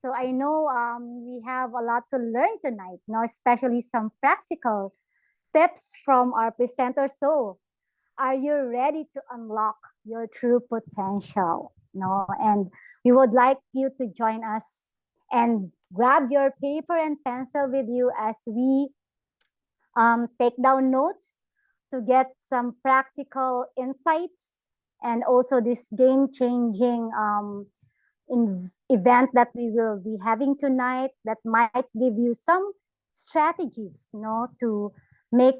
So I know we have a lot to learn tonight, no, especially some practical tips from our presenter. So are you ready to unlock your true potential? No, and we would like you to join us and grab your paper and pencil with you as we take down notes to get some practical insights and also this game-changing event that we will be having tonight that might give you some strategies, to make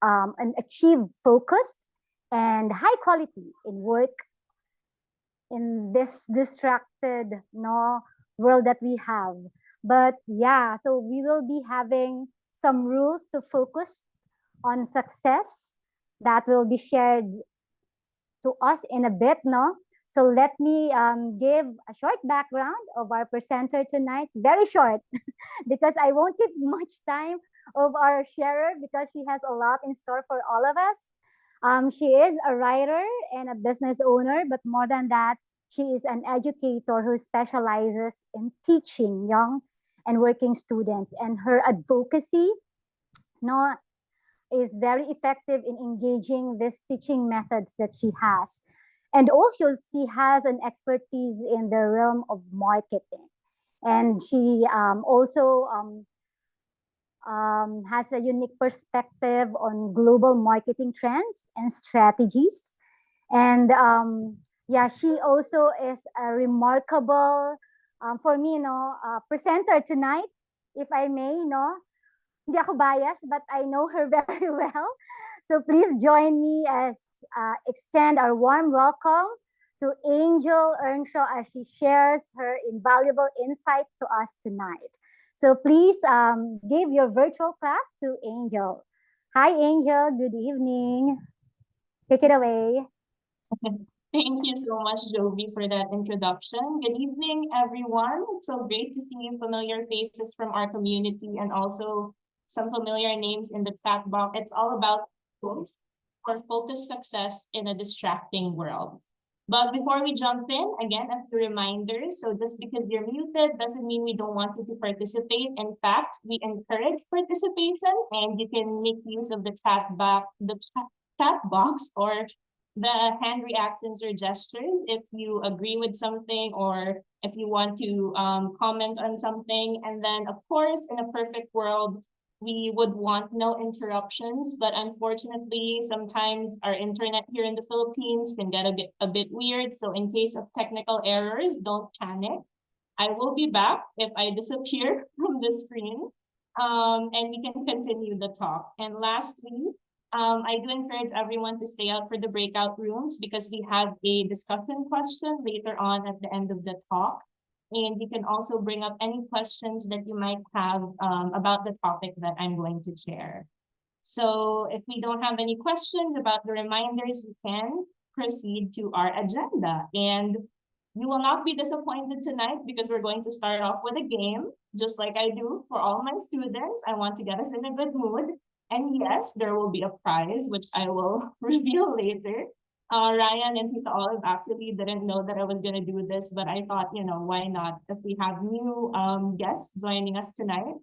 and achieve focused and high quality in work in this distracted world that we have. But yeah, so we will be having some rules to focus on success that will be shared to us in a bit, no? So let me give a short background of our presenter tonight. Very short, because I won't give much time of our sharer because she has a lot in store for all of us. She is a writer and a business owner, but more than that, she is an educator who specializes in teaching young and working students. And her advocacy, no, is very effective in engaging these teaching methods that she has. And also, she has an expertise in the realm of marketing. And she also has a unique perspective on global marketing trends and strategies. And yeah, she also is a remarkable, for me, presenter tonight, if I may, hindi ako biased, but I know her very well. So please join me as extend our warm welcome to Angel Earnshaw as she shares her invaluable insight to us tonight. So please give your virtual clap to Angel. Hi, Angel. Good evening. Take it away. Thank you so much, Jovi, for that introduction. Good evening, everyone. It's so great to see familiar faces from our community and also some familiar names in the chat box. It's all about tools for focused success in a distracting world. But before we jump in, again, a few reminders. So just because you're muted doesn't mean we don't want you to participate. In fact, we encourage participation, and you can make use of the chat box or the hand reactions or gestures if you agree with something or if you want to comment on something. And then, of course, in a perfect world, we would want no interruptions, but unfortunately, sometimes our internet here in the Philippines can get a bit weird. So in case of technical errors, don't panic. I will be back if I disappear from the screen, and we can continue the talk. And lastly, I do encourage everyone to stay out for the breakout rooms because we have a discussion question later on at the end of the talk. And you can also bring up any questions that you might have about the topic that I'm going to share. So if we don't have any questions about the reminders, we can proceed to our agenda. And you will not be disappointed tonight because we're going to start off with a game, just like I do for all my students. I want to get us in a good mood. And yes, there will be a prize, which I will reveal later. Ryan and Tita Olive actually didn't know that I was going to do this, but I thought, why not? If we have new guests joining us tonight,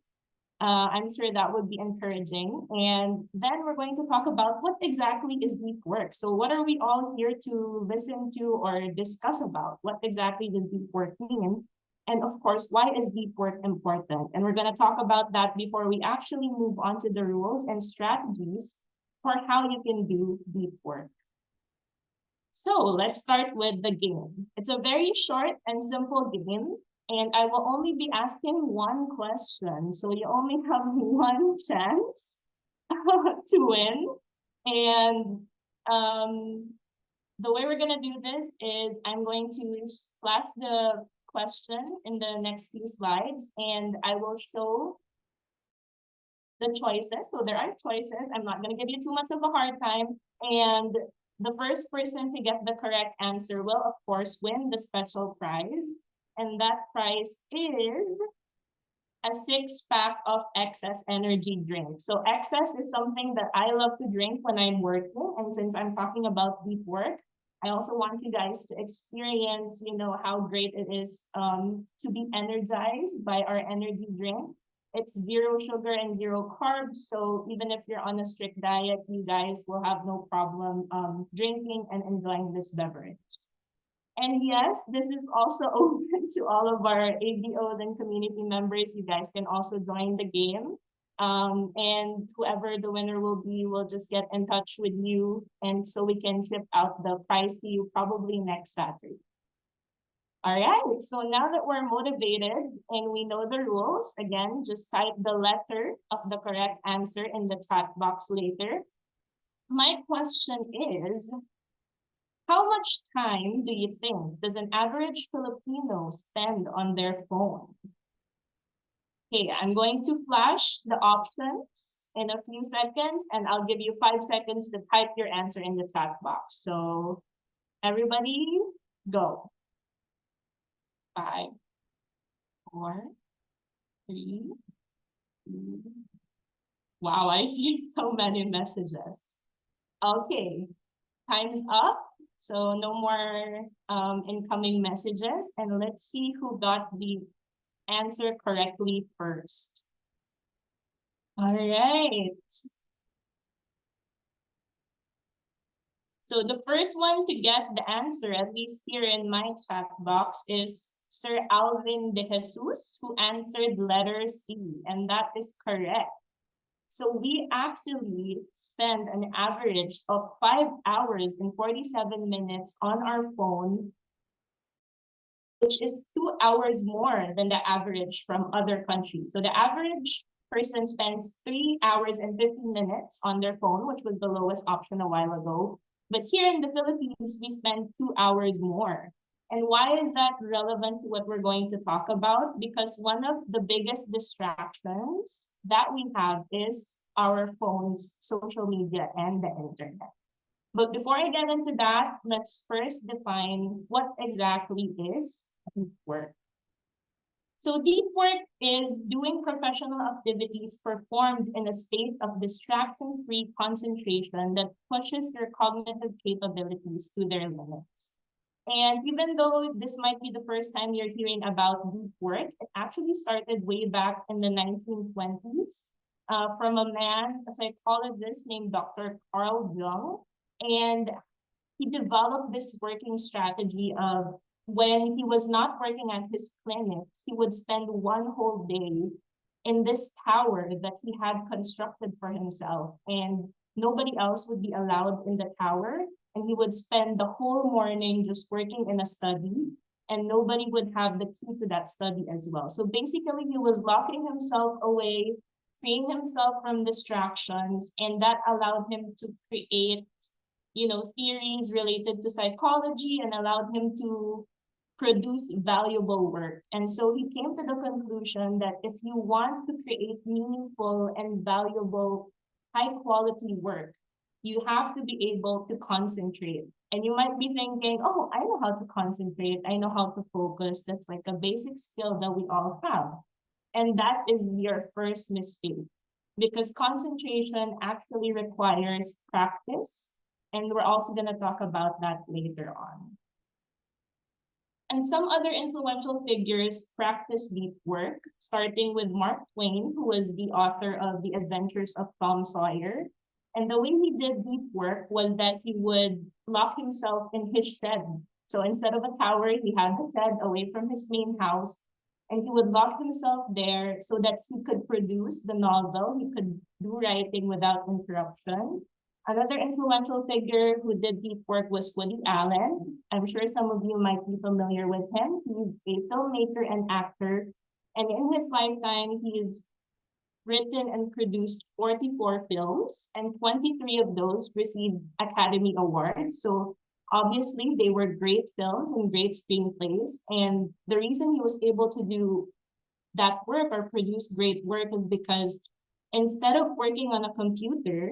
I'm sure that would be encouraging. And then we're going to talk about what exactly is deep work. So what are we all here to listen to or discuss about? What exactly does deep work mean? And of course, why is deep work important? And we're going to talk about that before we actually move on to the rules and strategies for how you can do deep work. So let's start with the game. It's a very short and simple game, and I will only be asking one question. So you only have one chance to win. And the way we're going to do this is I'm going to flash the question in the next few slides, and I will show the choices. So there are choices. I'm not going to give you too much of a hard time. And the first person to get the correct answer will, of course, win the special prize. And that prize is a 6-pack of excess energy drink. So excess is something that I love to drink when I'm working. And since I'm talking about deep work, I also want you guys to experience, how great it is to be energized by our energy drink. It's zero sugar and zero carbs. So even if you're on a strict diet, you guys will have no problem drinking and enjoying this beverage. And yes, this is also open to all of our ABOs and community members. You guys can also join the game. And whoever the winner will be will just get in touch with you. And so we can ship out the prize to you probably next Saturday. All right, so now that we're motivated and we know the rules, again, just type the letter of the correct answer in the chat box later. My question is, how much time do you think does an average Filipino spend on their phone? Okay, I'm going to flash the options in a few seconds, and I'll give you 5 seconds to type your answer in the chat box. So everybody, go. 5, 4, 3, 2. Wow, I see so many messages. Okay, time's up. So no more incoming messages. And let's see who got the answer correctly first. All right. So the first one to get the answer, at least here in my chat box, is Sir Alvin De Jesus, who answered letter C, and that is correct. So we actually spend an average of 5 hours and 47 minutes on our phone, which is 2 hours more than the average from other countries. So the average person spends 3 hours and 15 minutes on their phone, which was the lowest option a while ago. But here in the Philippines, we spend 2 hours more. And why is that relevant to what we're going to talk about? Because one of the biggest distractions that we have is our phones, social media, and the internet. But before I get into that, let's first define what exactly is deep work. So deep work is doing professional activities performed in a state of distraction-free concentration that pushes your cognitive capabilities to their limits. And even though this might be the first time you're hearing about deep work, it actually started way back in the 1920s from a man, a psychologist named Dr. Carl Jung. And he developed this working strategy of when he was not working at his clinic, he would spend one whole day in this tower that he had constructed for himself. And nobody else would be allowed in the tower. And he would spend the whole morning just working in a study, and nobody would have the key to that study as well. So basically, he was locking himself away, freeing himself from distractions, and that allowed him to create, theories related to psychology and allowed him to produce valuable work. And so he came to the conclusion that if you want to create meaningful and valuable, high quality work, you have to be able to concentrate. And you might be thinking, oh, I know how to concentrate. I know how to focus. That's like a basic skill that we all have. And that is your first mistake, because concentration actually requires practice. And we're also going to talk about that later on. And some other influential figures practice deep work, starting with Mark Twain, who was the author of The Adventures of Tom Sawyer. And the way he did deep work was that he would lock himself in his shed. So instead of a tower, he had the shed away from his main house. And he would lock himself there so that he could produce the novel. He could do writing without interruption. Another influential figure who did deep work was Woody Allen. I'm sure some of you might be familiar with him. He's a filmmaker and actor. And in his lifetime, he's written and produced 44 films, and 23 of those received Academy Awards. So obviously, they were great films and great screenplays. And the reason he was able to do that work or produce great work is because instead of working on a computer,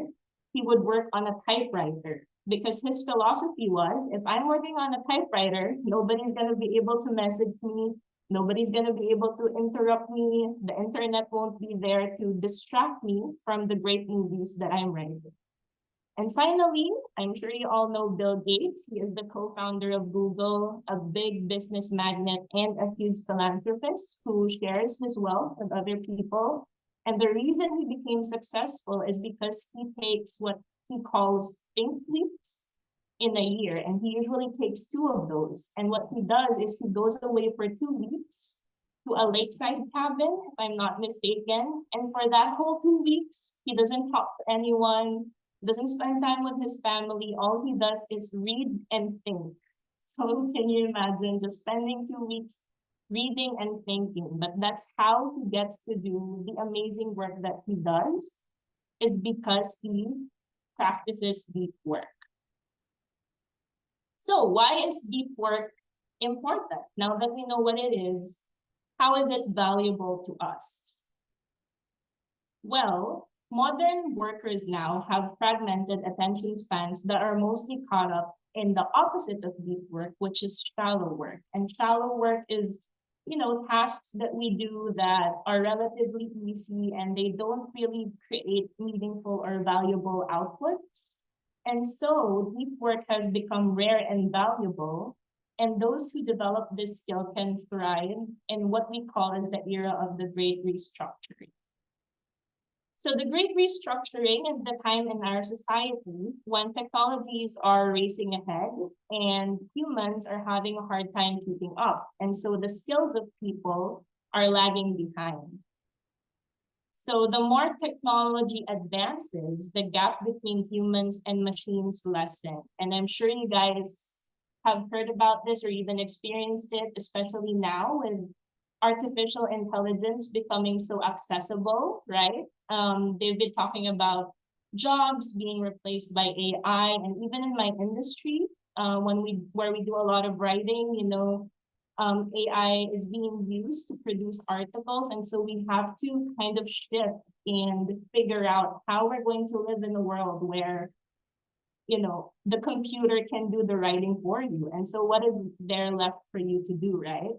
he would work on a typewriter, because his philosophy was, if I'm working on a typewriter, nobody's going to be able to message me. Nobody's going to be able to interrupt me. The internet won't be there to distract me from the great movies that I'm writing. And finally, I'm sure you all know Bill Gates. He is the co-founder of Google, a big business magnate and a huge philanthropist who shares his wealth with other people. And the reason he became successful is because he takes what he calls think weeks in a year, and he usually takes 2 of those. And what he does is he goes away for 2 weeks to a lakeside cabin, if I'm not mistaken. And for that whole 2 weeks, he doesn't talk to anyone, doesn't spend time with his family. All he does is read and think. So can you imagine just spending 2 weeks reading and thinking? But that's how he gets to do the amazing work that he does, is because he practices deep work. So why is deep work important? Now that we know what it is, how is it valuable to us? Well, modern workers now have fragmented attention spans that are mostly caught up in the opposite of deep work, which is shallow work. And shallow work is, tasks that we do that are relatively easy and they don't really create meaningful or valuable outputs. And so deep work has become rare and valuable. And those who develop this skill can thrive in what we call as the era of the Great Restructuring. So the Great Restructuring is the time in our society when technologies are racing ahead and humans are having a hard time keeping up. And so the skills of people are lagging behind. So the more technology advances, the gap between humans and machines lessen. And I'm sure you guys have heard about this or even experienced it, especially now with artificial intelligence becoming so accessible, right? They've been talking about jobs being replaced by AI, and even in my industry, where we do a lot of writing, AI is being used to produce articles, and so we have to kind of shift and figure out how we're going to live in a world where the computer can do the writing for you. And so what is there left for you to do, right?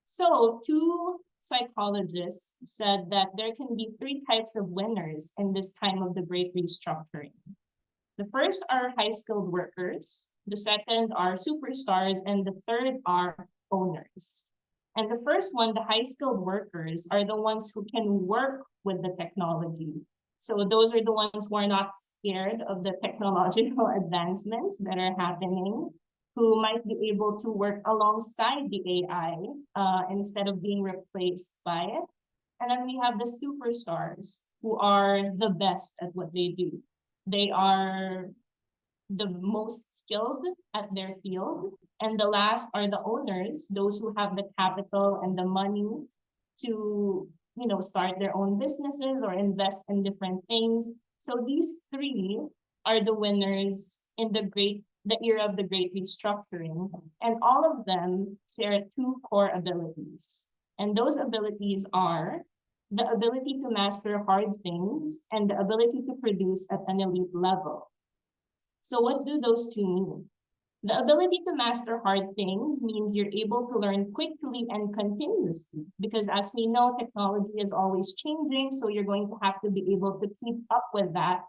So 2 psychologists said that there can be 3 types of winners in this time of the Great Restructuring. The first are high-skilled workers, the second are superstars, and the third are owners. And the first one, the high-skilled workers, are the ones who can work with the technology. So those are the ones who are not scared of the technological advancements that are happening, who might be able to work alongside the AI instead of being replaced by it. And then we have the superstars, who are the best at what they do. They are the most skilled at their field. And the last are the owners, those who have the capital and the money to start their own businesses or invest in different things. So these 3 are the winners in the era of the Great Restructuring, and all of them share 2 core abilities. And those abilities are the ability to master hard things and the ability to produce at an elite level. So what do those 2 mean? The ability to master hard things means you're able to learn quickly and continuously, because as we know, technology is always changing, so you're going to have to be able to keep up with that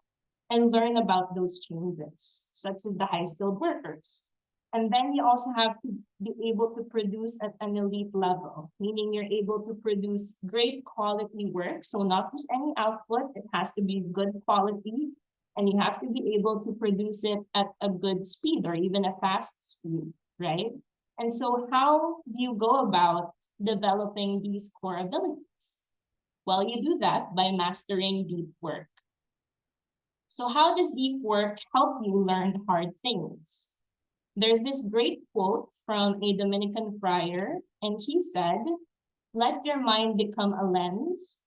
and learn about those changes, such as the high-skilled workers. And then you also have to be able to produce at an elite level, meaning you're able to produce great quality work. So not just any output, it has to be good quality, and you have to be able to produce it at a good speed or even a fast speed, right? And so how do you go about developing these core abilities? Well, you do that by mastering deep work. So how does deep work help you learn hard things? There's this great quote from a Dominican friar, and he said, "Let your mind become a lens.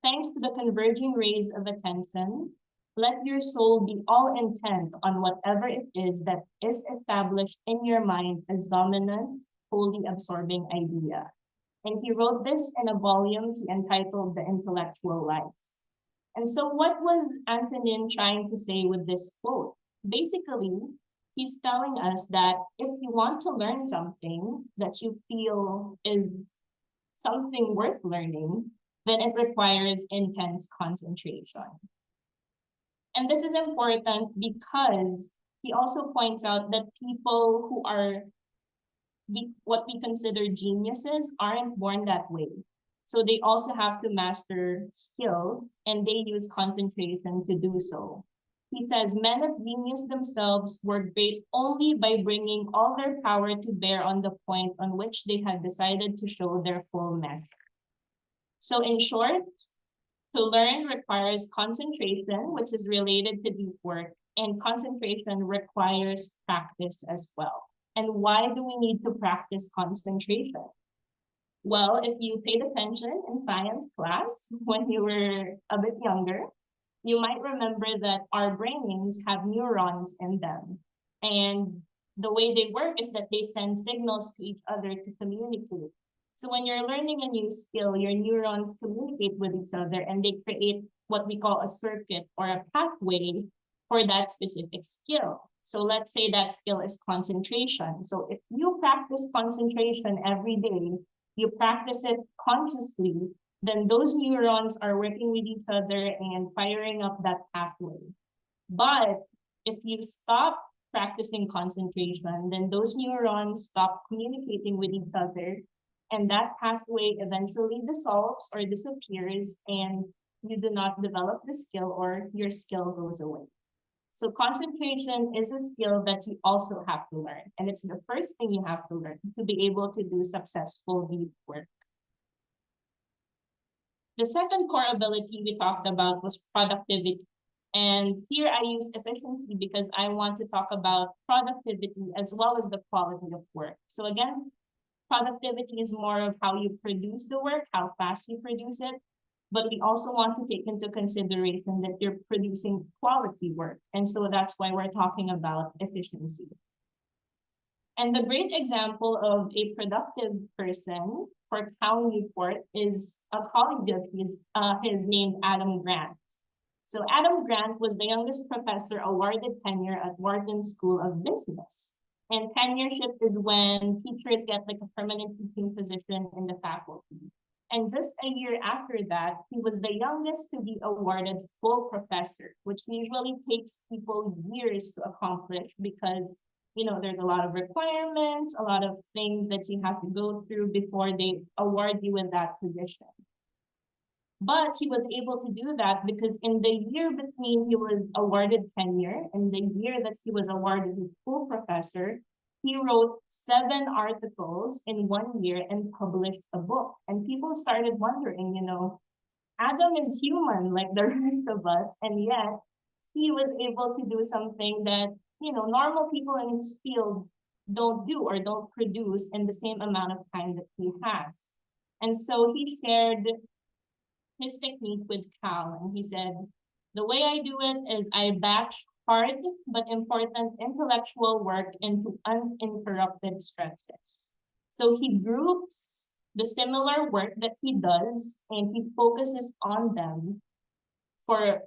Thanks to the converging rays of attention, let your soul be all intent on whatever it is that is established in your mind as dominant, wholly absorbing idea." And he wrote this in a volume he entitled The Intellectual Life. And so what was Antonin trying to say with this quote? Basically, he's telling us that if you want to learn something that you feel is something worth learning, then it requires intense concentration. And this is important because he also points out that people who are what we consider geniuses aren't born that way. So they also have to master skills, and they use concentration to do so. He says men of genius themselves were great only by bringing all their power to bear on the point on which they had decided to show their full measure. So in short, to learn requires concentration, which is related to deep work, and concentration requires practice as well. And why do we need to practice concentration? Well, if you paid attention in science class when you were a bit younger, you might remember that our brains have neurons in them. And the way they work is that they send signals to each other to communicate. So when you're learning a new skill, your neurons communicate with each other and they create what we call a circuit or a pathway for that specific skill. So let's say that skill is concentration. So if you practice concentration every day, you practice it consciously, then those neurons are working with each other and firing up that pathway. But if you stop practicing concentration, then those neurons stop communicating with each other, and that pathway eventually dissolves or disappears, and you do not develop the skill or your skill goes away. So concentration is a skill that you also have to learn, and it's the first thing you have to learn to be able to do successful deep work. The second core ability we talked about was productivity. And here I used efficiency because I want to talk about productivity as well as the quality of work. So again, productivity is more of how you produce the work, how fast you produce it. But we also want to take into consideration that you're producing quality work. And so that's why we're talking about efficiency. And the great example of a productive person for Cal Newport is a colleague of his named Adam Grant. So Adam Grant was the youngest professor awarded tenure at Wharton School of Business. And tenureship is when teachers get like a permanent teaching position in the faculty. And just a year after that, he was the youngest to be awarded full professor, which usually takes people years to accomplish because, you know, there's a lot of requirements, a lot of things that you have to go through before they award you in that position. But he was able to do that because in the year between he was awarded tenure and the year that he was awarded full professor, he wrote 7 articles in 1 year and published a book. And people started wondering, you know, Adam is human like the rest of us, and yet he was able to do something that, you know, normal people in his field don't do or don't produce in the same amount of time that he has. And so he shared his technique with Cal, and he said, the way I do it is I batch hard but important intellectual work into uninterrupted stretches. So he groups the similar work that he does and he focuses on them for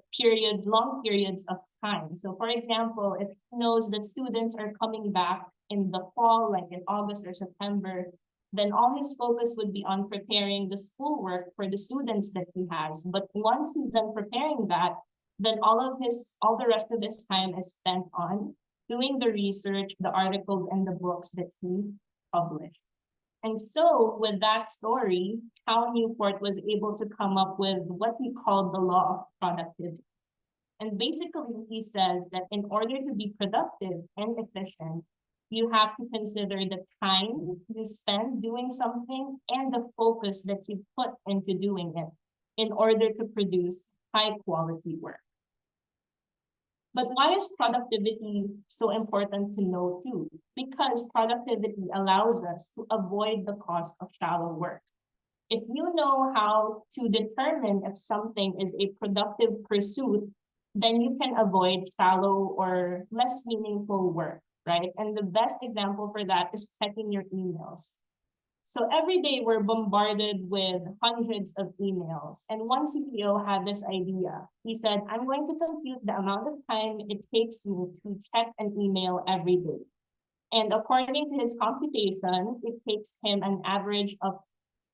long periods of time. So for example, if he knows that students are coming back in the fall, like in August or September, then all his focus would be on preparing the schoolwork for the students that he has. But once he's done preparing that, then all the rest of his time is spent on doing the research, the articles, and the books that he published. And so with that story, Cal Newport was able to come up with what he called the law of productivity. And basically he says that in order to be productive and efficient, you have to consider the time you spend doing something and the focus that you put into doing it in order to produce high quality work. But why is productivity so important to know too? Because productivity allows us to avoid the cost of shallow work. If you know how to determine if something is a productive pursuit, then you can avoid shallow or less meaningful work, right? And the best example for that is checking your emails. So every day we're bombarded with hundreds of emails. And one CEO had this idea. He said, I'm going to compute the amount of time it takes me to check an email every day. And according to his computation, it takes him an average of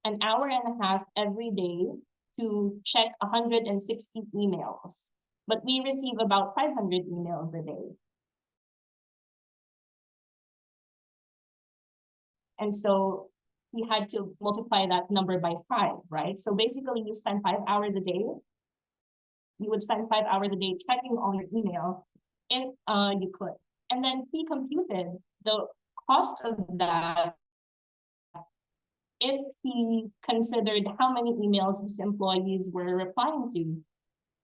an hour and a half every day to check 160 emails. but we receive about 500 emails a day. And so we had to multiply that number by 5, right? So basically you spend 5 hours a day. You would spend 5 hours a day checking on your email if you could. And then he computed the cost of that if he considered how many emails his employees were replying to.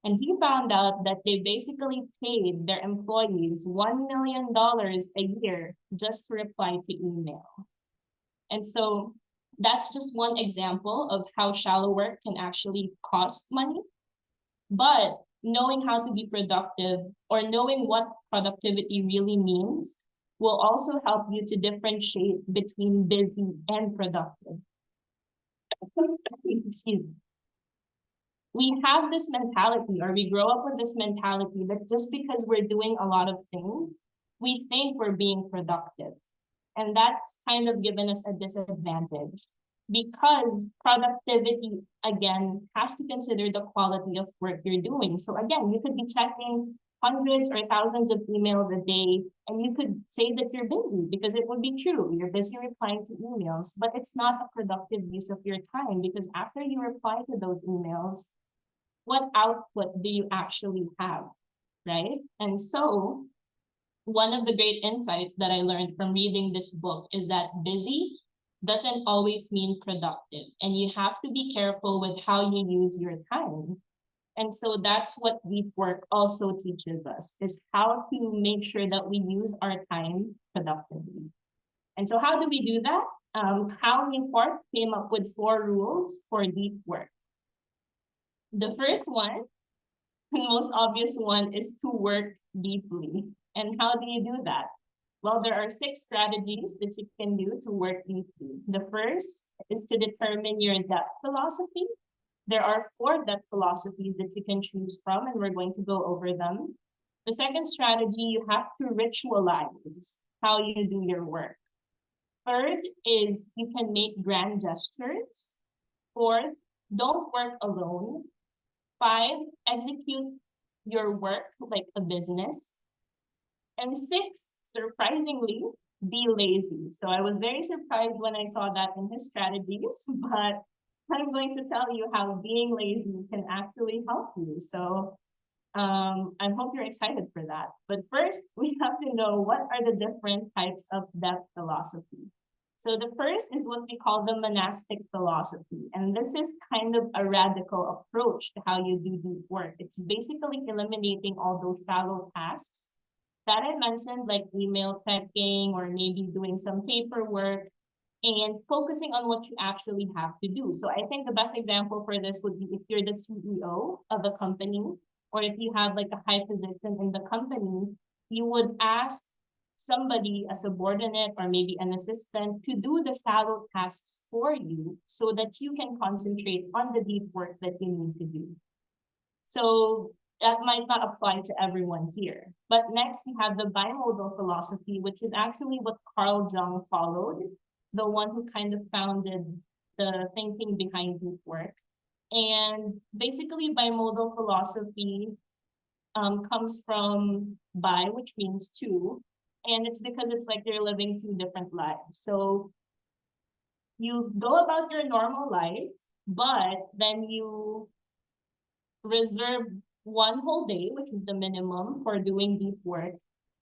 And he found out that they basically paid their employees $1 million a year just to reply to email. And so that's just one example of how shallow work can actually cost money. But knowing how to be productive or knowing what productivity really means will also help you to differentiate between busy and productive. Excuse me. We have this mentality, or we grow up with this mentality that just because we're doing a lot of things, we think we're being productive. And that's kind of given us a disadvantage because productivity, again, has to consider the quality of work you're doing. So again, you could be checking hundreds or thousands of emails a day, and you could say that you're busy because it would be true. You're busy replying to emails, but it's not a productive use of your time because after you reply to those emails, what output do you actually have, right? And so one of the great insights that I learned from reading this book is that busy doesn't always mean productive, and you have to be careful with how you use your time. And so that's what deep work also teaches us, is how to make sure that we use our time productively. And so how do we do that? Cal Newport came up with 4 rules for deep work. The first one, the most obvious one, is to work deeply. And how do you do that? Well, there are 6 strategies that you can do to work deeply. The first is to determine your depth philosophy. There are 4 depth philosophies that you can choose from, and we're going to go over them. The second strategy, you have to ritualize how you do your work. Third is you can make grand gestures. Fourth, don't work alone. 5, execute your work like a business. And 6, surprisingly, be lazy. So I was very surprised when I saw that in his strategies, but I'm going to tell you how being lazy can actually help you. So I hope you're excited for that. But first, we have to know what are the different types of depth philosophy. So the first is what we call the monastic philosophy. And this is kind of a radical approach to how you do deep work. It's basically eliminating all those shallow tasks that I mentioned, like email checking or maybe doing some paperwork, and focusing on what you actually have to do. So I think the best example for this would be if you're the CEO of a company, or if you have like a high position in the company, you would ask somebody, a subordinate or maybe an assistant, to do the shallow tasks for you so that you can concentrate on the deep work that you need to do. So that might not apply to everyone here. But next we have the bimodal philosophy, which is actually what Carl Jung followed, the one who kind of founded the thinking behind deep work. And basically bimodal philosophy comes from bi, which means 2. And it's because it's like you're living 2 different lives. So you go about your normal life, but then you reserve 1 whole day, which is the minimum for doing deep work.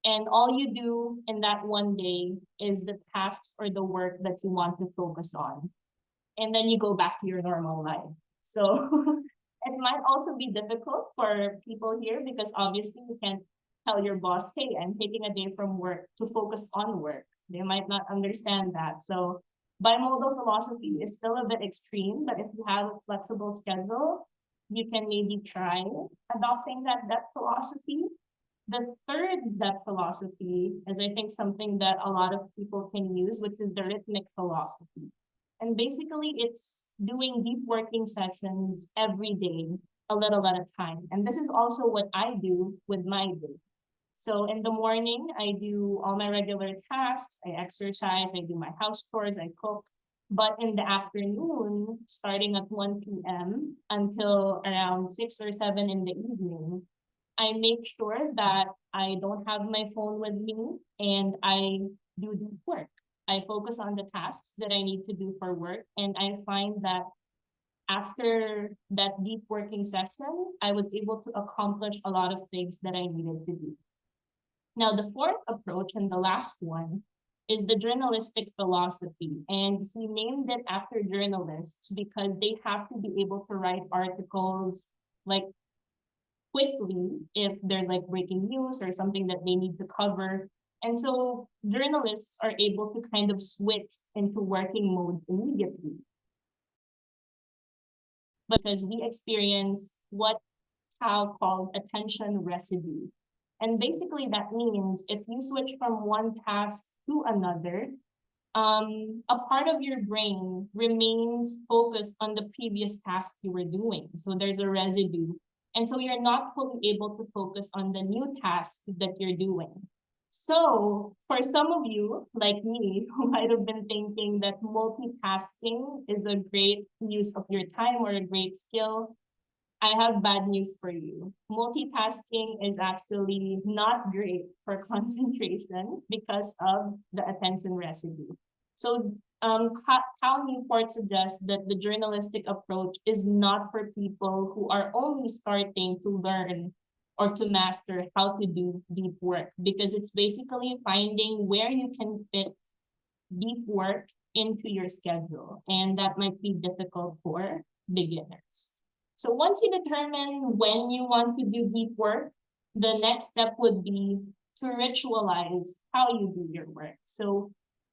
And all you do in that 1 day is the tasks or the work that you want to focus on. And then you go back to your normal life. So it might also be difficult for people here because obviously you can't tell your boss, hey, I'm taking a day from work to focus on work. They might not understand that. So bimodal philosophy is still a bit extreme, but if you have a flexible schedule, you can maybe try adopting that depth philosophy. The third depth philosophy is, I think, something that a lot of people can use, which is the rhythmic philosophy. And basically, it's doing deep working sessions every day, a little at a time. And this is also what I do with my day. So in the morning, I do all my regular tasks, I exercise, I do my house chores, I cook. But in the afternoon, starting at 1 p.m. until around 6 or 7 in the evening, I make sure that I don't have my phone with me and I do deep work. I focus on the tasks that I need to do for work, and I find that after that deep working session, I was able to accomplish a lot of things that I needed to do. Now, the fourth approach and the last one is the journalistic philosophy. And he named it after journalists because they have to be able to write articles like quickly if there's like breaking news or something that they need to cover. And so journalists are able to kind of switch into working mode immediately because we experience what Cal calls attention residue. And basically that means if you switch from one task to another, a part of your brain remains focused on the previous task you were doing. So there's a residue. And so you're not fully able to focus on the new task that you're doing. So for some of you, like me, who might have been thinking that multitasking is a great use of your time or a great skill, I have bad news for you. Multitasking is actually not great for concentration because of the attention residue. So Cal Newport suggests that the journalistic approach is not for people who are only starting to learn or to master how to do deep work, because it's basically finding where you can fit deep work into your schedule. And that might be difficult for beginners. So once you determine when you want to do deep work, the next step would be to ritualize how you do your work. So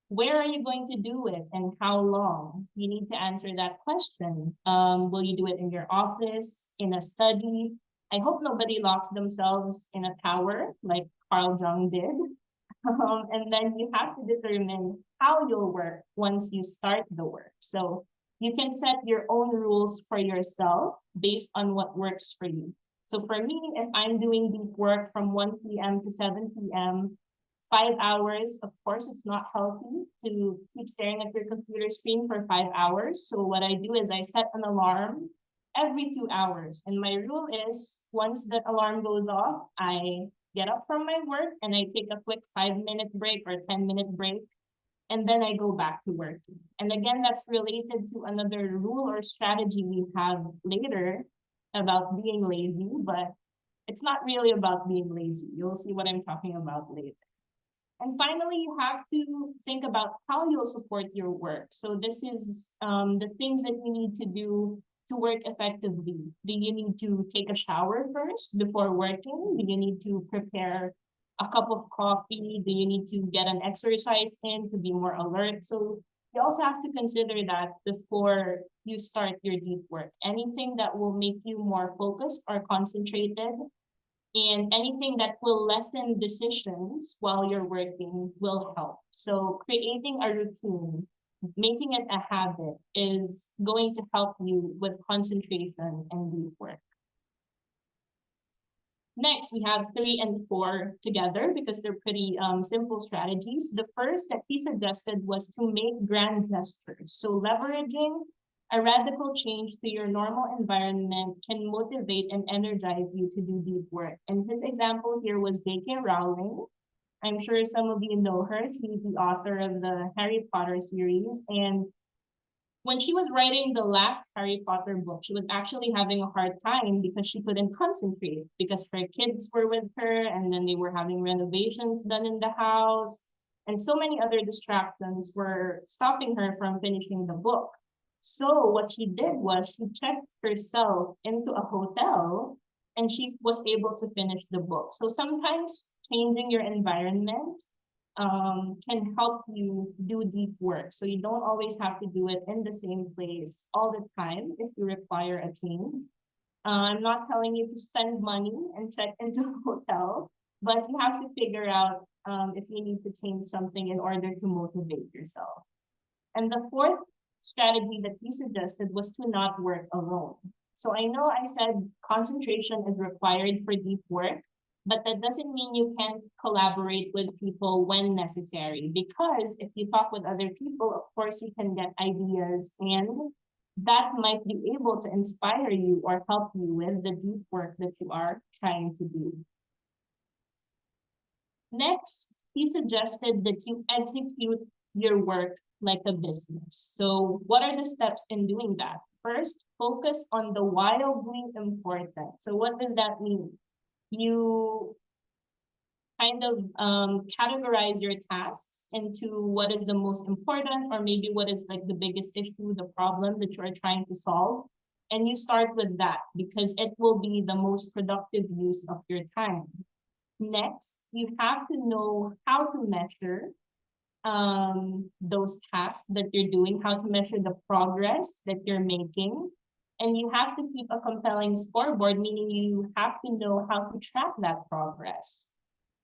where are you going to do it and how long? You need to answer that question. Will you do it in your office, in a study? I hope nobody locks themselves in a tower like Carl Jung did. And then you have to determine how you'll work once you start the work. So you can set your own rules for yourself based on what works for you. So for me, if I'm doing deep work from 1 p.m. to 7 p.m., 5 hours, of course, it's not healthy to keep staring at your computer screen for 5 hours. So what I do is I set an alarm every 2 hours. And my rule is once that alarm goes off, I get up from my work and I take a quick 5-minute break or 10-minute break, and then I go back to work. And again, that's related to another rule or strategy we have later about being lazy, but it's not really about being lazy. You'll see what I'm talking about later. And finally, you have to think about how you'll support your work. So this is the things that you need to do to work effectively. Do you need to take a shower first before working? Do you need to prepare a cup of coffee? Do you need to get an exercise in to be more alert? So you also have to consider that before you start your deep work. Anything that will make you more focused or concentrated, and anything that will lessen decisions while you're working will help. So creating a routine, making it a habit is going to help you with concentration and deep work. Next, we have 3 and 4 together because they're pretty simple strategies. The first that he suggested was to make grand gestures. So leveraging a radical change to your normal environment can motivate and energize you to do deep work. And his example here was J.K. Rowling. I'm sure some of you know her. She's the author of the Harry Potter series. And when she was writing the last Harry Potter book, she was actually having a hard time because she couldn't concentrate because her kids were with her and then they were having renovations done in the house. And so many other distractions were stopping her from finishing the book. So what she did was she checked herself into a hotel and she was able to finish the book. So sometimes changing your environment can help you do deep work. So you don't always have to do it in the same place all the time if you require a change. I'm not telling you to spend money and check into a hotel, but you have to figure out if you need to change something in order to motivate yourself. And the fourth strategy that he suggested was to not work alone. So I know I said concentration is required for deep work, but that doesn't mean you can't collaborate with people when necessary, because if you talk with other people, of course, you can get ideas and that might be able to inspire you or help you with the deep work that you are trying to do. Next, he suggested that you execute your work like a business. So what are the steps in doing that? First, focus on the wildly important. So what does that mean? You kind of categorize your tasks into what is the most important, or maybe what is like the biggest issue, the problem that you are trying to solve. And you start with that because it will be the most productive use of your time. Next, you have to know how to measure those tasks that you're doing, how to measure the progress that you're making. And you have to keep a compelling scoreboard, meaning you have to know how to track that progress.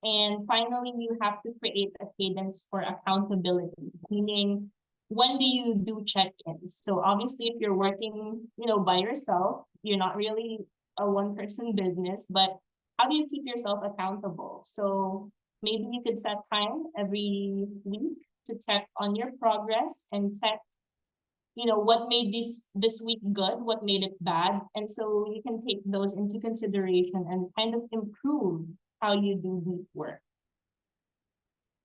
And finally, you have to create a cadence for accountability, meaning when do you do check-ins? So obviously, if you're working, by yourself, you're not really a one-person business, but how do you keep yourself accountable? So maybe you could set time every week to check on your progress and check, what made this week good, what made it bad. And so you can take those into consideration and kind of improve how you do deep work.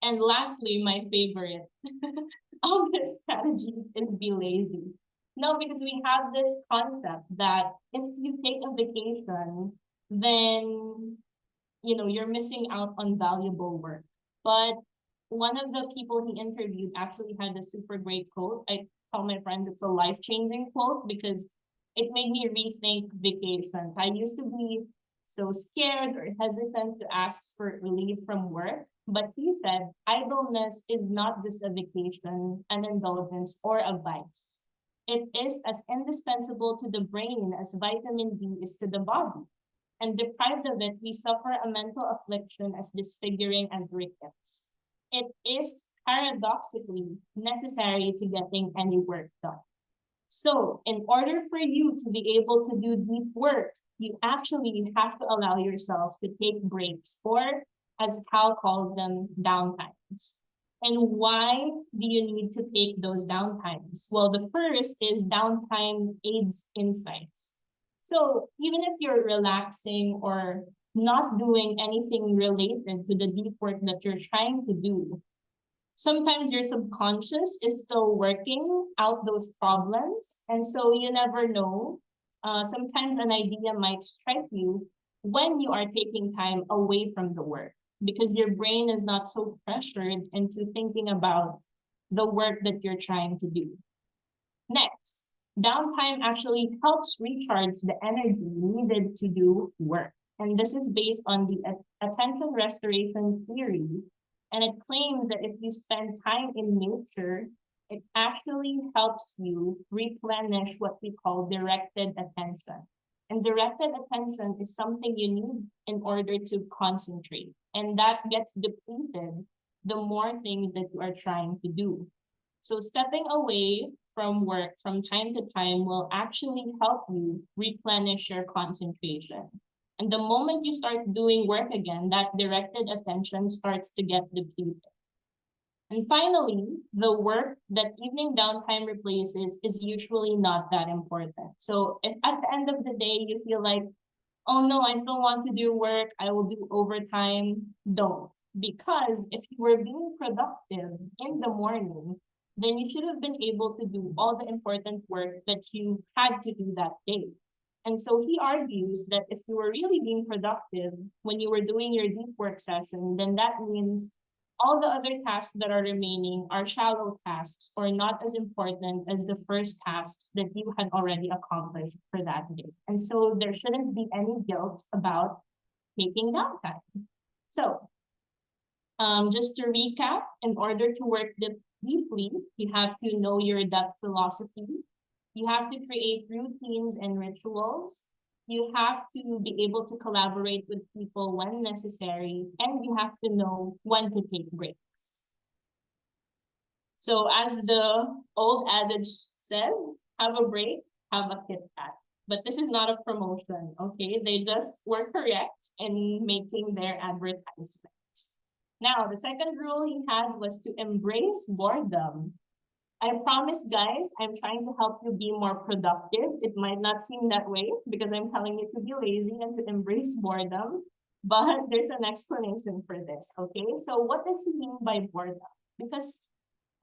And lastly, my favorite of the strategies is be lazy. No, because we have this concept that if you take a vacation, then you're missing out on valuable work. But one of the people he interviewed actually had a super great quote. I tell my friends it's a life-changing quote because it made me rethink vacations. I used to be so scared or hesitant to ask for leave from work. But he said, idleness is not just a vacation, an indulgence, or a vice. It is as indispensable to the brain as vitamin D is to the body. And deprived of it, we suffer a mental affliction as disfiguring as rickets. It is paradoxically necessary to getting any work done. So in order for you to be able to do deep work, you actually have to allow yourself to take breaks, or as Cal calls them, downtimes. And why do you need to take those downtimes? Well, the first is downtime aids insights. So even if you're relaxing or not doing anything related to the deep work that you're trying to do, sometimes your subconscious is still working out those problems. And so you never know. Sometimes an idea might strike you when you are taking time away from the work because your brain is not so pressured into thinking about the work that you're trying to do. Next, downtime actually helps recharge the energy needed to do work. And this is based on the attention restoration theory. And it claims that if you spend time in nature, it actually helps you replenish what we call directed attention. And directed attention is something you need in order to concentrate. And that gets depleted the more things that you are trying to do. So stepping away from work from time to time will actually help you replenish your concentration. And the moment you start doing work again, that directed attention starts to get depleted. And finally, the work that evening downtime replaces is usually not that important. So if at the end of the day you feel like, oh no, I still want to do work, I will do overtime, don't. Because if you were being productive in the morning, then you should have been able to do all the important work that you had to do that day. And so he argues that if you were really being productive when you were doing your deep work session, then that means all the other tasks that are remaining are shallow tasks or not as important as the first tasks that you had already accomplished for that day. And so there shouldn't be any guilt about taking downtime. So just to recap, in order to work deeply, you have to know your depth philosophy. You have to create routines and rituals. You have to be able to collaborate with people when necessary, and you have to know when to take breaks. So as the old adage says, have a break, have a Kit Kat. But this is not a promotion, okay? They just were correct in making their advertisement. Now, the second rule he had was to embrace boredom. I promise, guys, I'm trying to help you be more productive. It might not seem that way because I'm telling you to be lazy and to embrace boredom, but there's an explanation for this, okay? So what does he mean by boredom? Because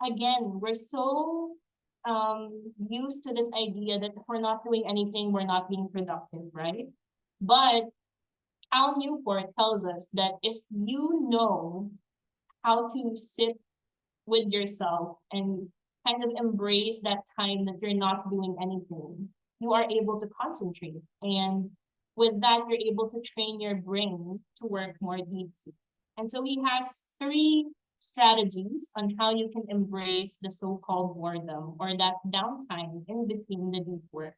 again, we're so used to this idea that if we're not doing anything, we're not being productive, right? But Cal Newport tells us that if you know how to sit with yourself and kind of embrace that time that you're not doing anything, you are able to concentrate. And with that, you're able to train your brain to work more deeply. And so he has three strategies on how you can embrace the so-called boredom or that downtime in between the deep work.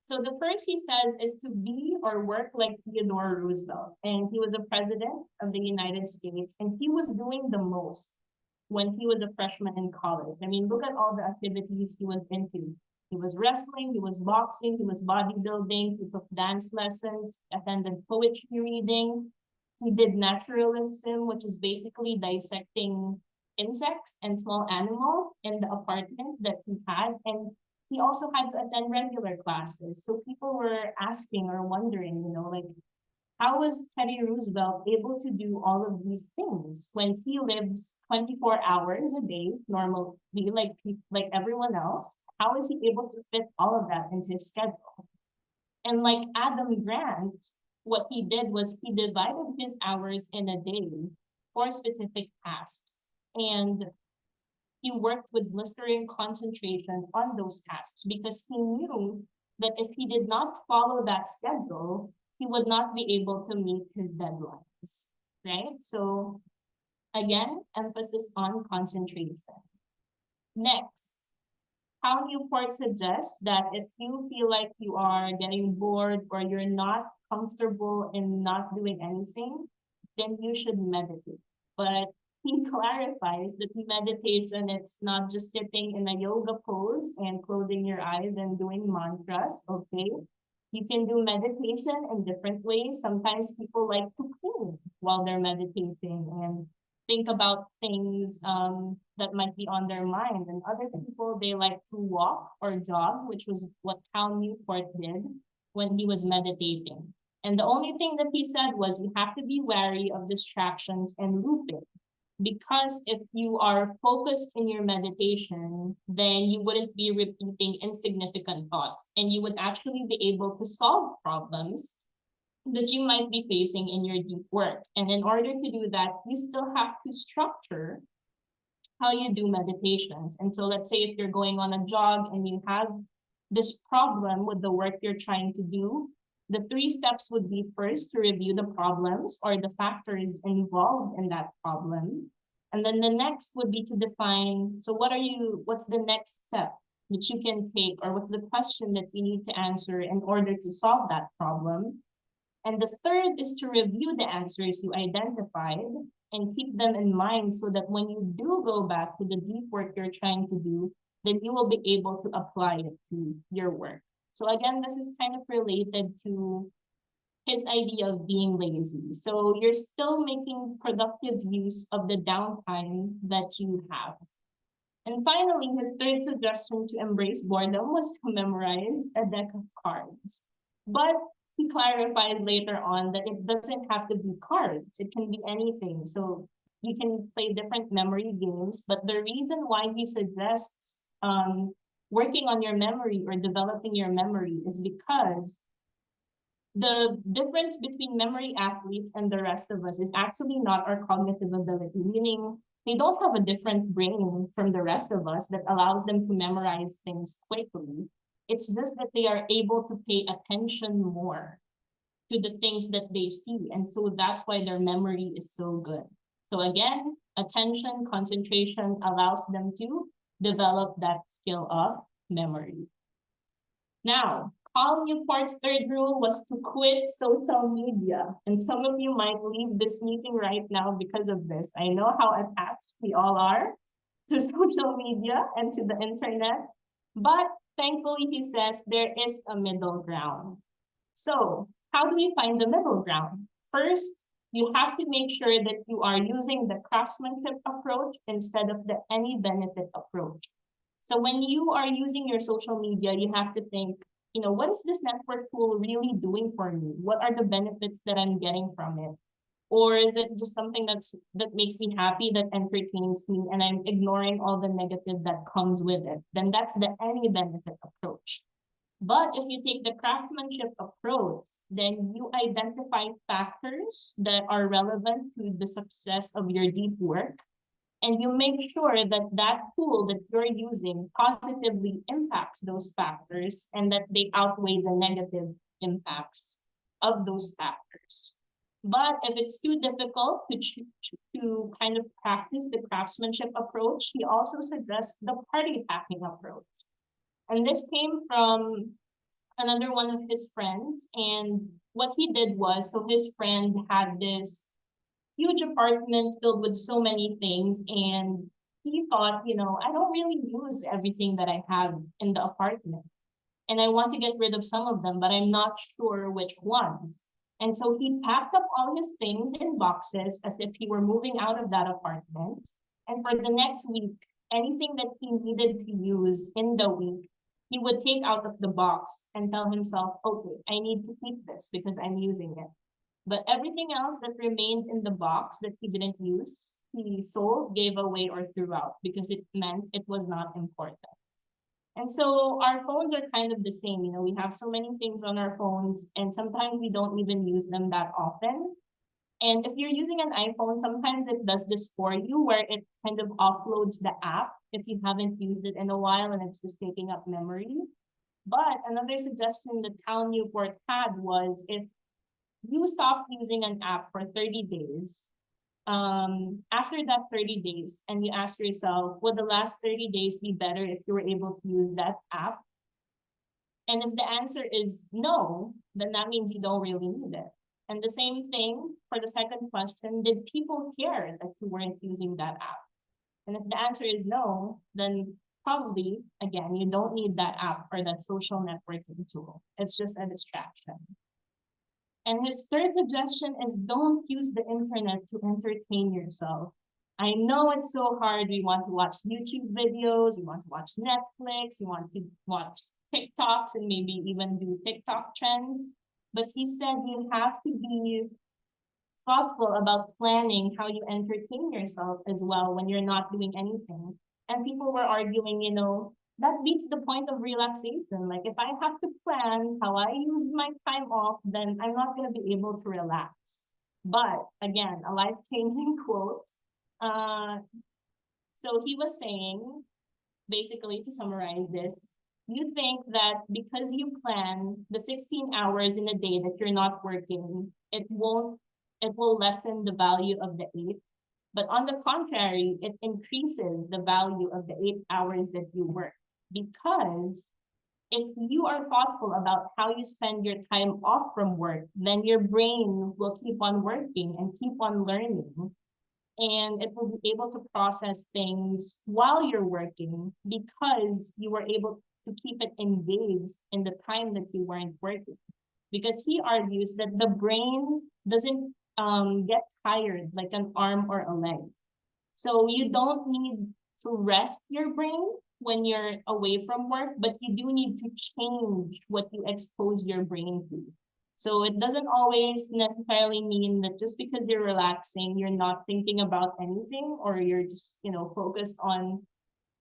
So the first he says is to be or work like Theodore Roosevelt. And he was a president of the United States, and he was doing the most when he was a freshman in college. I mean, look at all the activities he was into. He was wrestling, he was boxing, he was bodybuilding, he took dance lessons, attended poetry reading. He did naturalism, which is basically dissecting insects and small animals in the apartment that he had. And he also had to attend regular classes. So people were asking or wondering, like, how was Teddy Roosevelt able to do all of these things when he lives 24 hours a day, normally, like everyone else? How is he able to fit all of that into his schedule? And like Adam Grant, what he did was he divided his hours in a day for specific tasks. And he worked with blistering concentration on those tasks because he knew that if he did not follow that schedule, he would not be able to meet his deadlines, right? So again, emphasis on concentration. Next, Cal Newport suggests that if you feel like you are getting bored or you're not comfortable in not doing anything, then you should meditate. But he clarifies that meditation, it's not just sitting in a yoga pose and closing your eyes and doing mantras, okay? You can do meditation in different ways. Sometimes people like to clean while they're meditating and think about things that might be on their mind. And other people, they like to walk or jog, which was what Cal Newport did when he was meditating. And the only thing that he said was you have to be wary of distractions and looping. Because if you are focused in your meditation, then you wouldn't be repeating insignificant thoughts and you would actually be able to solve problems that you might be facing in your deep work. And in order to do that, you still have to structure how you do meditations. And so let's say if you're going on a jog and you have this problem with the work you're trying to do, the 3 steps would be first to review the problems or the factors involved in that problem. And then the next would be to define, so what's the next step that you can take, or what's the question that you need to answer in order to solve that problem? And the third is to review the answers you identified and keep them in mind so that when you do go back to the deep work you're trying to do, then you will be able to apply it to your work. So again, this is kind of related to his idea of being lazy. So you're still making productive use of the downtime that you have. And finally, his third suggestion to embrace boredom was to memorize a deck of cards. But he clarifies later on that it doesn't have to be cards. It can be anything. So you can play different memory games. But the reason why he suggests working on your memory or developing your memory is because the difference between memory athletes and the rest of us is actually not our cognitive ability, meaning they don't have a different brain from the rest of us that allows them to memorize things quickly. It's just that they are able to pay attention more to the things that they see. And so that's why their memory is so good. So again, attention, concentration allows them to develop that skill of memory. Now, Cal Newport's third rule was to quit social media. And some of you might leave this meeting right now because of this. I know how attached we all are to social media and to the internet. But thankfully, he says there is a middle ground. So how do we find the middle ground? First, You have to make sure that you are using the craftsmanship approach instead of the any benefit approach. So when you are using your social media, you have to think, what is this network tool really doing for me? What are the benefits that I'm getting from it? Or is it just something that makes me happy, that entertains me, and I'm ignoring all the negative that comes with it? Then that's the any benefit approach. But if you take the craftsmanship approach, then you identify factors that are relevant to the success of your deep work, and you make sure that that tool that you're using positively impacts those factors and that they outweigh the negative impacts of those factors. But if it's too difficult to kind of practice the craftsmanship approach, he also suggests the party packing approach. And this came from another one of his friends. And what he did was, so his friend had this huge apartment filled with so many things. And he thought, I don't really use everything that I have in the apartment. And I want to get rid of some of them, but I'm not sure which ones. And so he packed up all his things in boxes as if he were moving out of that apartment. And for the next week, anything that he needed to use in the week, he would take out of the box and tell himself, okay, I need to keep this because I'm using it. But everything else that remained in the box that he didn't use, he sold, gave away, or threw out because it meant it was not important. And so our phones are kind of the same. We have so many things on our phones, and sometimes we don't even use them that often. And if you're using an iPhone, sometimes it does this for you, where it kind of offloads the app if you haven't used it in a while and it's just taking up memory. But another suggestion that Cal Newport had was, if you stop using an app for 30 days, after that 30 days, and you ask yourself, would the last 30 days be better if you were able to use that app? And if the answer is no, then that means you don't really need it. And the same thing for the second question, did people care that you weren't using that app? And if the answer is no, then probably, again, you don't need that app or that social networking tool. It's just a distraction. And his third suggestion is, don't use the internet to entertain yourself. I know it's so hard. We want to watch YouTube videos, we want to watch Netflix, we want to watch TikToks and maybe even do TikTok trends. But he said you have to be thoughtful about planning how you entertain yourself as well when you're not doing anything. And people were arguing, that beats the point of relaxation. Like, if I have to plan how I use my time off, then I'm not going to be able to relax. But again, a life-changing quote. So he was saying, basically, to summarize this, you think that because you plan the 16 hours in a day that you're not working, it will lessen the value of the 8. But on the contrary, it increases the value of the 8 hours that you work. Because if you are thoughtful about how you spend your time off from work, then your brain will keep on working and keep on learning. And it will be able to process things while you're working because you were able to keep it engaged in the time that you weren't working. Because he argues that the brain doesn't get tired like an arm or a leg. So you don't need to rest your brain when you're away from work, but you do need to change what you expose your brain to. So it doesn't always necessarily mean that just because you're relaxing, you're not thinking about anything, or you're just, focused on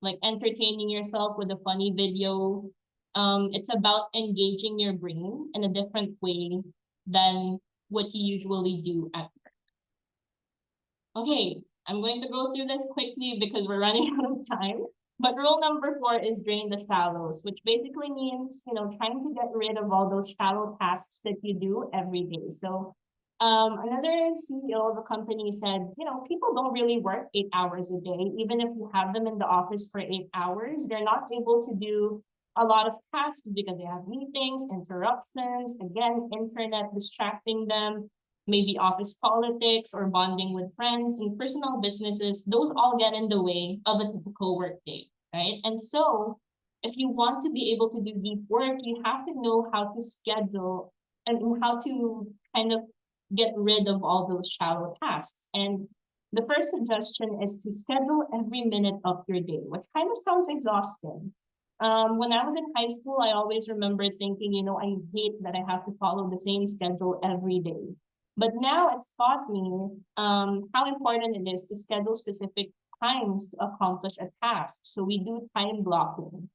like entertaining yourself with a funny video. It's about engaging your brain in a different way than what you usually do at work. Okay, I'm going to go through this quickly because we're running out of time. But rule number 4 is drain the shallows, which basically means, trying to get rid of all those shallow tasks that you do every day. So another CEO of a company said, people don't really work 8 hours a day. Even if you have them in the office for 8 hours, they're not able to do a lot of tasks because they have meetings, interruptions, again, internet distracting them, maybe office politics or bonding with friends and personal businesses. Those all get in the way of a typical workday, right? And so if you want to be able to do deep work, you have to know how to schedule and how to kind of get rid of all those shallow tasks. And the first suggestion is to schedule every minute of your day, which kind of sounds exhausting. When I was in high school, I always remember thinking, I hate that I have to follow the same schedule every day. But now it's taught me how important it is to schedule specific times to accomplish a task. So we do time blocking.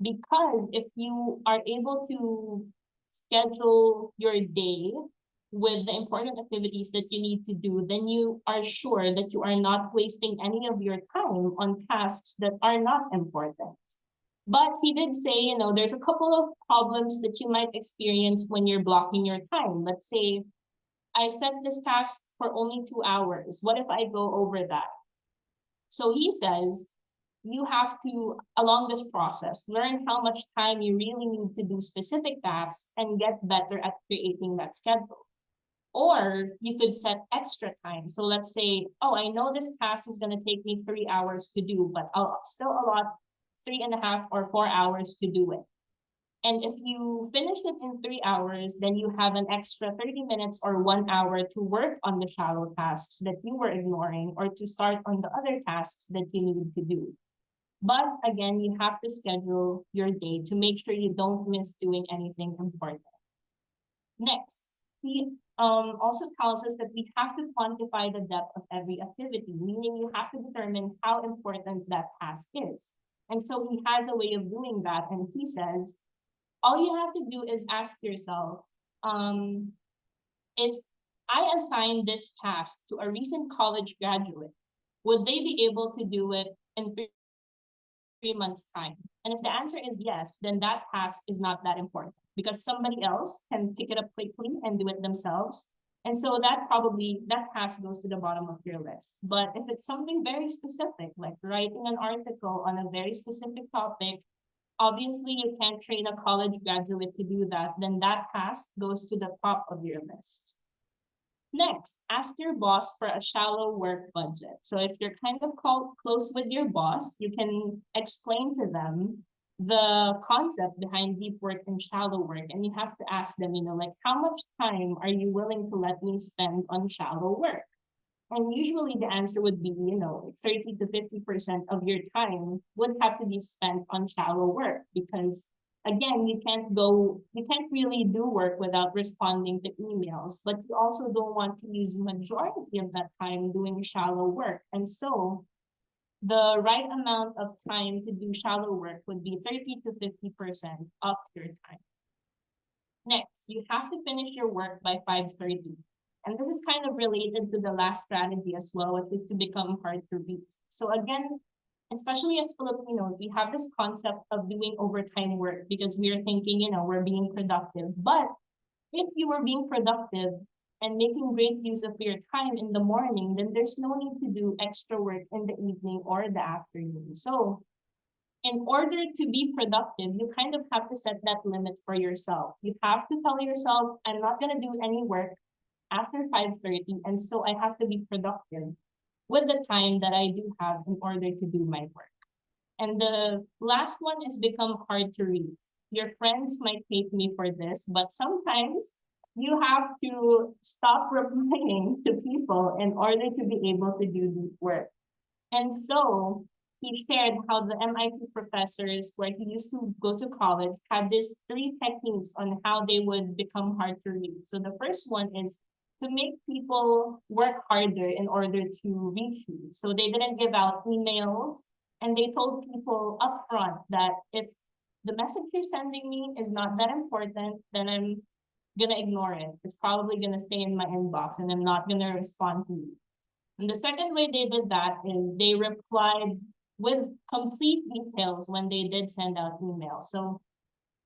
Because if you are able to schedule your day with the important activities that you need to do, then you are sure that you are not wasting any of your time on tasks that are not important. But he did say, there's a couple of problems that you might experience when you're blocking your time. Let's say I set this task for only 2 hours. What if I go over that? So he says, you have to, along this process, learn how much time you really need to do specific tasks and get better at creating that schedule. Or you could set extra time. So let's say, I know this task is going to take me 3 hours to do, but I'll still allot 3.5 or 4 hours to do it. And if you finish it in 3 hours, then you have an extra 30 minutes or 1 hour to work on the shallow tasks that you were ignoring or to start on the other tasks that you need to do. But again, you have to schedule your day to make sure you don't miss doing anything important. Next, he also tells us that we have to quantify the depth of every activity, meaning you have to determine how important that task is. And so he has a way of doing that. And he says, all you have to do is ask yourself, if I assign this task to a recent college graduate, would they be able to do it in 3 months' time? And if the answer is yes, then that task is not that important because somebody else can pick it up quickly and do it themselves. And so that task goes to the bottom of your list. But if it's something very specific, like writing an article on a very specific topic, obviously you can't train a college graduate to do that, then that task goes to the top of your list. Next, ask your boss for a shallow work budget. So if you're kind of close with your boss, you can explain to them the concept behind deep work and shallow work. And you have to ask them, like, how much time are you willing to let me spend on shallow work? And usually the answer would be, 30 to 50% of your time would have to be spent on shallow work because again, you can't really do work without responding to emails, but you also don't want to use majority of that time doing shallow work. And so the right amount of time to do shallow work would be 30 to 50% of your time. Next, you have to finish your work by 5:30. And this is kind of related to the last strategy as well, which is to become hard to reach. So again, especially as Filipinos, we have this concept of doing overtime work because we're thinking, we're being productive. But if you were being productive and making great use of your time in the morning, then there's no need to do extra work in the evening or the afternoon. So in order to be productive, you kind of have to set that limit for yourself. You have to tell yourself, I'm not going to do any work after 5:30, and so I have to be productive with the time that I do have in order to do my work. And the last one is become hard to read. Your friends might hate me for this, but sometimes you have to stop replying to people in order to be able to do deep work. And so he shared how the MIT professors where he used to go to college had these 3 techniques on how they would become hard to read. So the first one is to make people work harder in order to reach you. So they didn't give out emails and they told people upfront that if the message you're sending me is not that important, then I'm gonna ignore it. It's probably gonna stay in my inbox and I'm not gonna respond to you. And the second way they did that is they replied with complete details when they did send out emails. So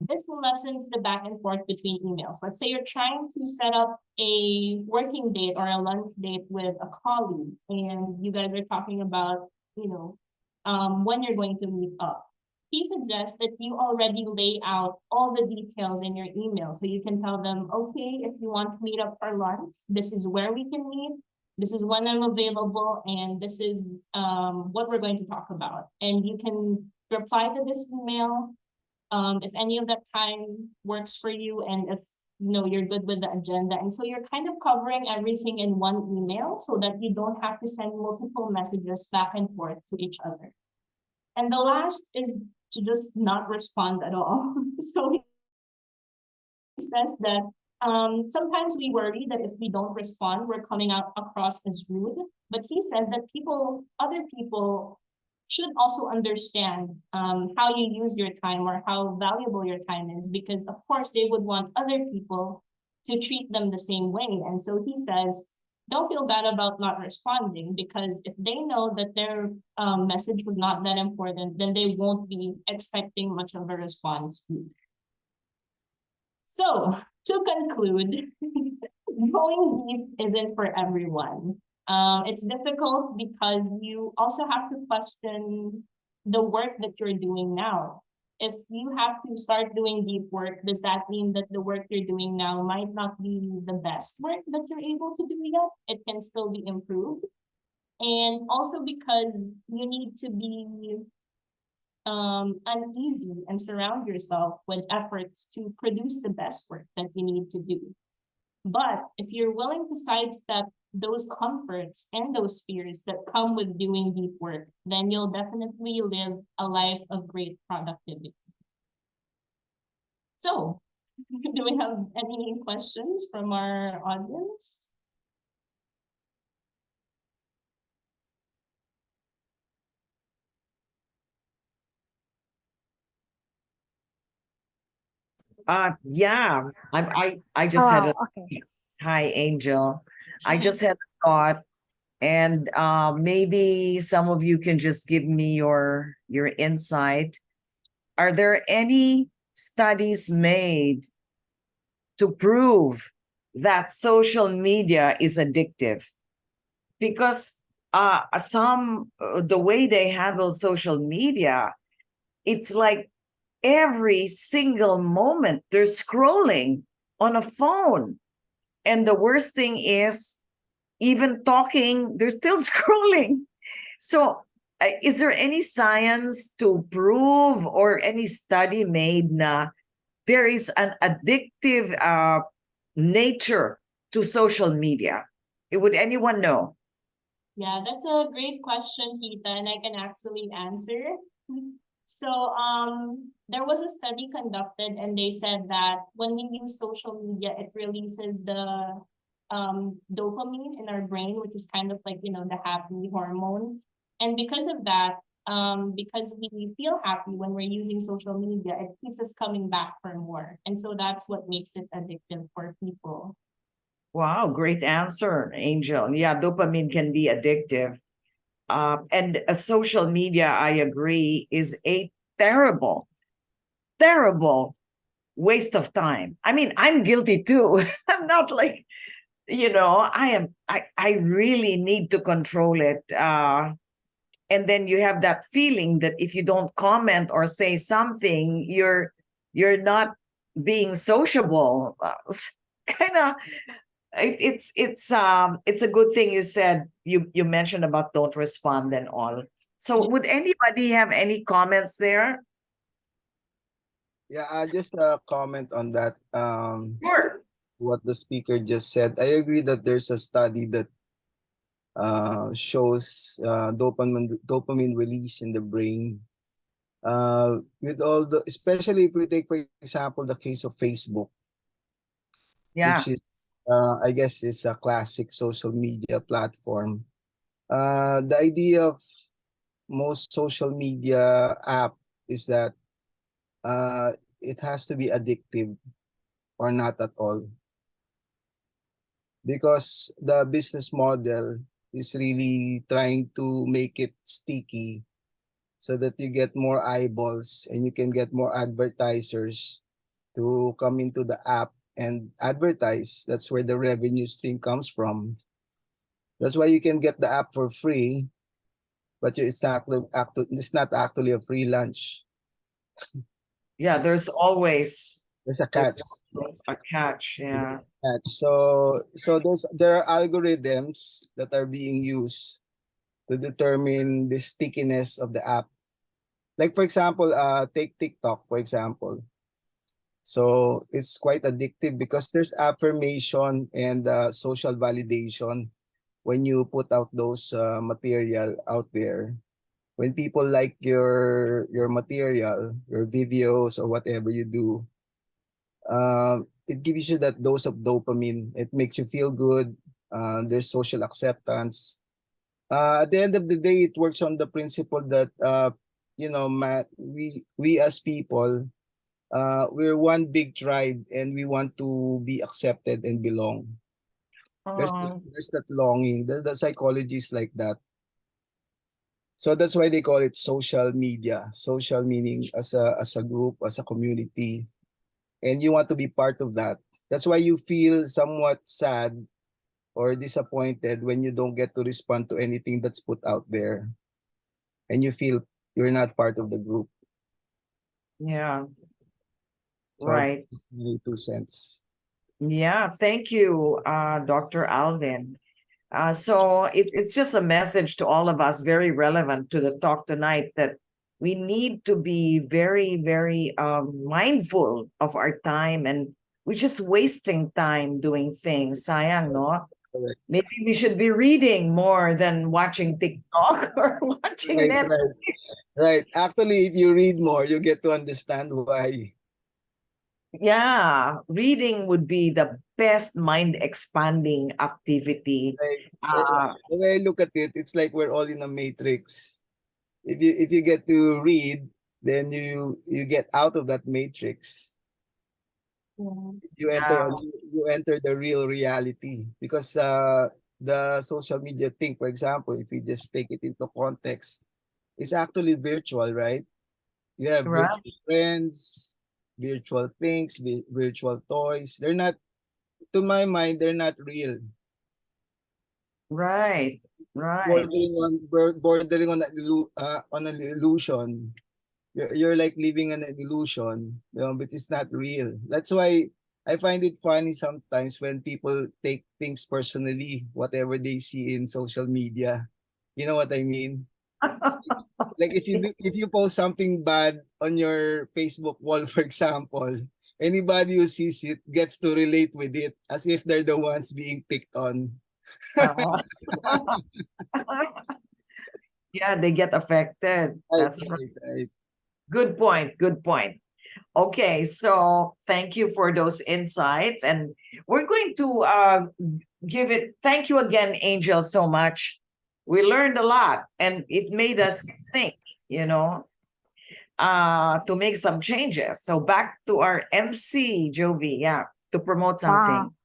this lessens the back and forth between emails. Let's say you're trying to set up a working date or a lunch date with a colleague and you guys are talking about, when you're going to meet up. He suggests that you already lay out all the details in your email. So you can tell them, okay, if you want to meet up for lunch, this is where we can meet. This is when I'm available, and this is what we're going to talk about. And you can reply to this email if any of that time works for you, and if you're good with the agenda. And so you're kind of covering everything in one email so that you don't have to send multiple messages back and forth to each other. And the last is to just not respond at all. So he says that sometimes we worry that if we don't respond, we're coming out across as rude. But he says that other people should also understand how you use your time or how valuable your time is, because of course they would want other people to treat them the same way. And so he says, don't feel bad about not responding, because if they know that their message was not that important, then they won't be expecting much of a response either. So to conclude, going deep isn't for everyone. It's difficult because you also have to question the work that you're doing now. If you have to start doing deep work, does that mean that the work you're doing now might not be the best work that you're able to do yet? It can still be improved. And also because you need to be uneasy and surround yourself with efforts to produce the best work that you need to do. But if you're willing to sidestep those comforts and those fears that come with doing deep work, then you'll definitely live a life of great productivity. So, do we have any questions from our audience? Yeah, I just had a Okay. hi, Angel. I just had a thought, and maybe some of you can just give me your insight. Are there any studies made to prove that social media is addictive? Because the way they handle social media, it's like every single moment they're scrolling on a phone. And the worst thing is, even talking, they're still scrolling. So, is there any science to prove or any study made na there is an addictive nature to social media? Would anyone know? Yeah, that's a great question, Tita, and I can actually answer. So, there was a study conducted, and they said that when we use social media, it releases the dopamine in our brain, which is kind of like, the happy hormone. And because of that, because we feel happy when we're using social media, it keeps us coming back for more. And so that's what makes it addictive for people. Wow, great answer, Angel. Yeah, dopamine can be addictive. And social media, I agree, is a terrible, terrible waste of time. I mean, I'm guilty too. I'm not like, I really need to control it. And then you have that feeling that if you don't comment or say something, you're not being sociable. Kind of it's a good thing you said, you mentioned about don't respond and all. So would anybody have any comments there? Yeah, just comment on that. Sure. What the speaker just said. I agree that there's a study that shows dopamine release in the brain. With all the, especially if we take, for example, the case of Facebook, Yeah. which is, I guess, is a classic social media platform. The idea of most social media app is that it has to be addictive or not at all, because the business model is really trying to make it sticky so that you get more eyeballs and you can get more advertisers to come into the app and advertise. That's where the revenue stream comes from. That's why you can get the app for free, but it's not actually a free lunch. Yeah, there's always There's a catch. a catch. Yeah. So there are algorithms that are being used to determine the stickiness of the app. Like, for example, take TikTok, for example. So it's quite addictive because there's affirmation and social validation when you put out those material out there. When people like your material, your videos or whatever you do, it gives you that dose of dopamine. It makes you feel good. There's social acceptance. At the end of the day, it works on the principle that Matt, we as people, we're one big tribe, and we want to be accepted and belong. Oh, There's that longing. The psychology is like that. So that's why they call it social media. Social meaning as a group, as a community, and you want to be part of that. That's why you feel somewhat sad or disappointed when you don't get to respond to anything that's put out there, and you feel you're not part of the group. yeah, So right. that's my 2 cents. Yeah, thank you, Dr. Alvin. So it's just a message to all of us, very relevant to the talk tonight, that we need to be very, very mindful of our time, and we're just wasting time doing things. Sayang, no? Correct. Maybe we should be reading more than watching TikTok or watching Right, Netflix. right, right. Actually, if you read more, you get to understand why. Yeah, reading would be the best mind expanding activity. Like, Uh, the way I look at it, it's like we're all in a matrix. If you get to read, then you get out of that matrix. You enter yeah, you enter the real reality, because the social media thing, for example, if we just take it into context, it's actually virtual, right? You have right, virtual friends, virtual things, virtual toys. They're not, to my mind, they're not real. right, It's right. bordering on an illusion. You're like living in an illusion, but it's not real. That's why I find it funny sometimes when people take things personally, whatever they see in social media. You know what I mean? Like if you post something bad on your Facebook wall, for example, anybody who sees it gets to relate with it as if they're the ones being picked on. Oh. Yeah, they get affected. Right, That's right. right, right. Good point. Good point. Okay, so thank you for those insights. And we're going to give it, thank you again, Angel, so much. We learned a lot, and it made us think, you know, to make some changes. So back to our MC, Jovi, yeah, to promote Wow. something.